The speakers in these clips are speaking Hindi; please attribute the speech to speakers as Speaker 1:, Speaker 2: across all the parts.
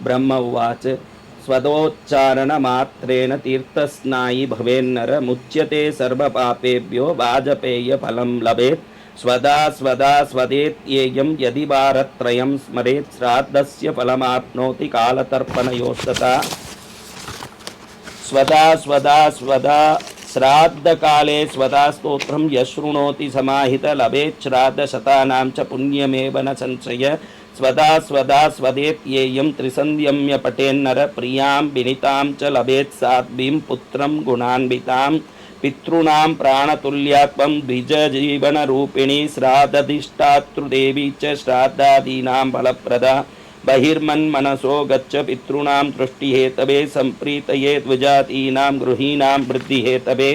Speaker 1: ब्रह्म उवाच स्वदोच्चारणमात्रेण तीर्थस्नायी भवेन्नर मुच्यते सर्वपापेभ्यो वाजपेयफलं लभेत् स्वदा स्वदा स्वदेत्येयं यदि वारत्रयं स्मरेत् श्राद्धस्य फलमाप्नोति कालतर्पणयोस्तथा स्वदा स्वदा स्वदा श्राद्ध काले स्वदा स्तोत्रं यशृणोति समाहित लभेत् श्राद्ध शतानां च पुण्यमेव न संशय स्वदा स्वदा स्वदेत्येयं त्रिसन्ध्यम्य पठेन्नर प्रियां विनितां च लभेत् साध्वीं पुत्रं गुणान्वितां पितॄणां प्राणतुल्यात्मं द्विजजीवनरूपिणी श्राद्धधिष्ठातृदेवी च श्राद्धादीनां फलप्रदा बहिर्मन्मनसो गच्छ पितॄणां दृष्टिहेतवे सम्प्रीतये द्विजातीनां गृहीणां वृद्धिहेतवे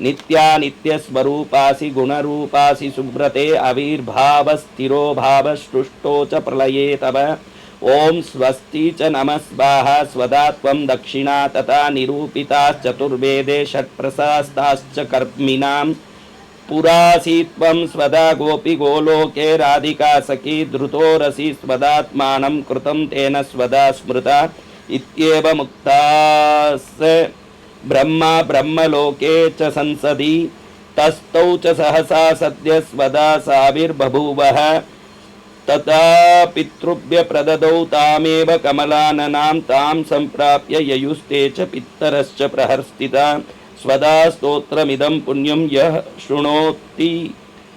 Speaker 1: नित्यानित्यस्वरूपासि गुणरूपासि सुब्रते आविर्भावस्थिरो भावसृष्टो च प्रलये तव ओम स्वस्ति च नमः स्वाहा स्वदा त्वं दक्षिणा तथा निरूपिताश्चतुर्वेदे षट्प्रशास्ताश्च कर्मिणां पुरासीत्वं स्वदा गोपी गोलोके राधिका सखी धृतोरसि स्वदात्मानं कृतं तेन स्वदा स्मृता इत्येवमुक्तास्य ब्रह्मा ब्रह्मलोके च संसदि तस्थौ च सहसा सद्य स्वदा साविर्बभूवः तथा पितृभ्य प्रददौ तामेव कमलाननां तां सम्प्राप्य ययुस्ते च पितरश्च प्रहर्षिता स्वदा स्तोत्रमिदं पुण्यं यः शृणोति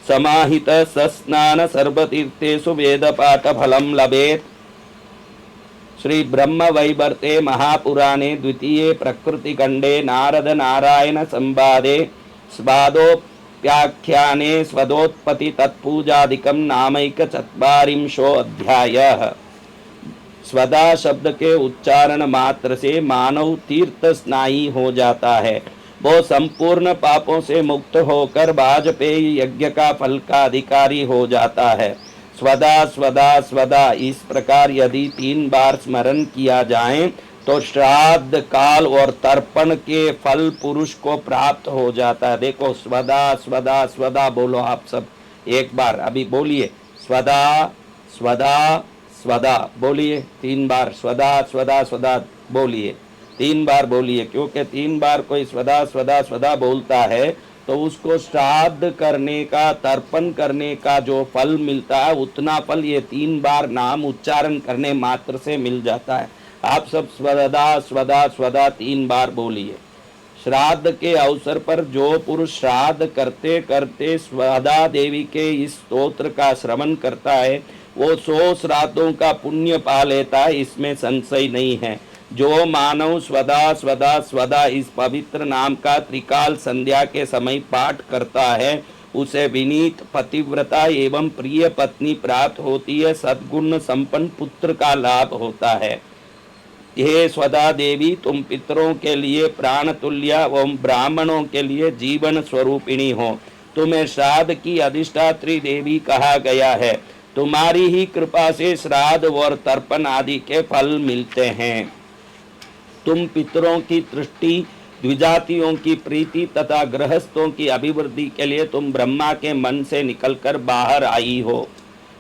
Speaker 1: समाहित सस्नान सर्वतीर्थेषु वेदपाठफलं लभेत्। श्री ब्रह्म वैवर्ते महापुराणे द्वितीये प्रकृतिखंडे नारद नारायण संवादे स्वादोप्याख्याने स्वदोत्पत्ति तत्पूजादिकं नामैक चत्वारिंशो अध्यायः। स्वदा शब्द के उच्चारण मात्र से मानव तीर्थ स्नायी हो जाता है, वो संपूर्ण पापों से मुक्त होकर वाजपेयी यज्ञ का फल का अधिकारी हो जाता है। स्वदा स्वदा स्वदा इस प्रकार यदि 3 बार स्मरण किया जाए तो श्राद्ध काल और तर्पण के फल पुरुष को प्राप्त हो जाता है। देखो स्वदा स्वदा स्वदा बोलो आप सब एक बार, अभी बोलिए स्वदा स्वदा स्वदा बोलिए 3 बार, स्वदा स्वदा स्वदा बोलिए 3 बार बोलिए, क्योंकि 3 बार कोई स्वदा स्वदा स्वदा बोलता है तो उसको श्राद्ध करने का तर्पण करने का जो फल मिलता है उतना फल ये 3 बार नाम उच्चारण करने मात्र से मिल जाता है। आप सब स्वदा स्वदा स्वदा 3 बार बोलिए। श्राद्ध के अवसर पर जो पुरुष श्राद्ध करते करते स्वदा देवी के इस स्तोत्र का श्रवण करता है वो 100 श्राद्धों का पुण्य पा लेता है, इसमें संशय नहीं है। जो मानव स्वदा स्वदा स्वदा इस पवित्र नाम का त्रिकाल संध्या के समय पाठ करता है उसे विनीत पतिव्रता एवं प्रिय पत्नी प्राप्त होती है, सद्गुण संपन्न पुत्र का लाभ होता है। हे स्वदा देवी, तुम पितरों के लिए प्राण तुल्य एवं ब्राह्मणों के लिए जीवन स्वरूपिणी हो। तुम्हें श्राद्ध की अधिष्ठात्री देवी कहा गया है। तुम्हारी ही कृपा से श्राद्ध और तर्पण आदि के फल मिलते हैं। तुम पितरों की तुष्टि, द्विजातियों की प्रीति तथा गृहस्थों की अभिवृद्धि के लिए तुम ब्रह्मा के मन से निकलकर बाहर आई हो।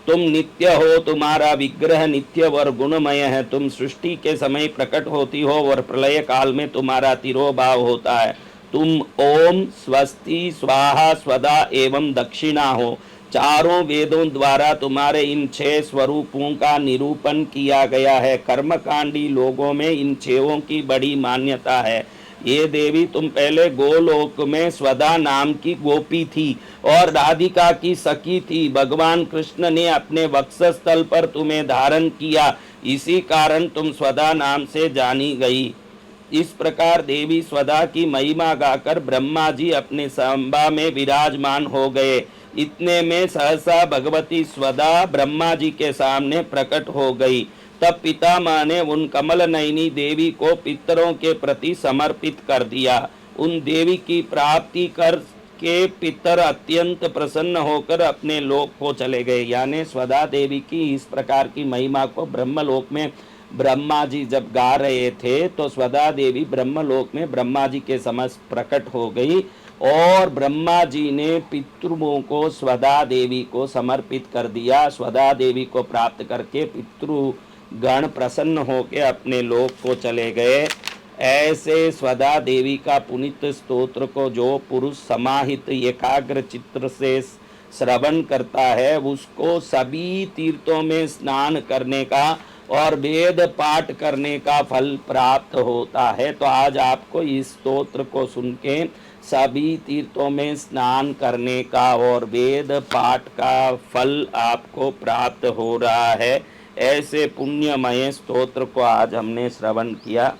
Speaker 1: तुम नित्य हो, तुम्हारा विग्रह नित्य और गुणमय है। तुम सृष्टि के समय प्रकट होती हो और प्रलय काल में तुम्हारा तिरोभाव होता है। तुम ओम स्वस्ति स्वाहा स्वदा एवं दक्षिणा हो। चारों वेदों द्वारा तुम्हारे इन 6 स्वरूपों का निरूपण किया गया है। कर्मकांडी लोगों में इन 6 की बड़ी मान्यता है। ये देवी, तुम पहले गोलोक में स्वदा नाम की गोपी थी और राधिका की सखी थी। भगवान कृष्ण ने अपने वक्षस्थल पर तुम्हें धारण किया, इसी कारण तुम स्वदा नाम से जानी गई। इस प्रकार देवी स्वदा की महिमा गाकर ब्रह्मा जी अपने संभा में विराजमान हो गए। इतने में सहसा भगवती स्वदा ब्रह्मा जी के सामने प्रकट हो गई। तब पितामह ने उन कमल नयनी देवी को पितरों के प्रति समर्पित कर दिया। उन देवी की प्राप्ति कर के पितर अत्यंत प्रसन्न होकर अपने लोक को चले गए। यानी स्वदा देवी की इस प्रकार की महिमा को ब्रह्मलोक में ब्रह्मा जी जब गा रहे थे तो स्वदा देवी ब्रह्मलोक में ब्रह्मा जी के समक्ष प्रकट हो गई और ब्रह्मा जी ने पितृओं को स्वदा देवी को समर्पित कर दिया। स्वदा देवी को प्राप्त करके पितृ गण प्रसन्न होकर अपने लोक को चले गए। ऐसे स्वदा देवी का पुनीत स्तोत्र को जो पुरुष समाहित एकाग्र चित्र से श्रवण करता है, उसको सभी तीर्थों में स्नान करने का और वेद पाठ करने का फल प्राप्त होता है। तो आज आपको इस स्तोत्र को सुन के सभी तीर्थों में स्नान करने का और वेद पाठ का फल आपको प्राप्त हो रहा है। ऐसे पुण्यमय स्तोत्र को आज हमने श्रवण किया।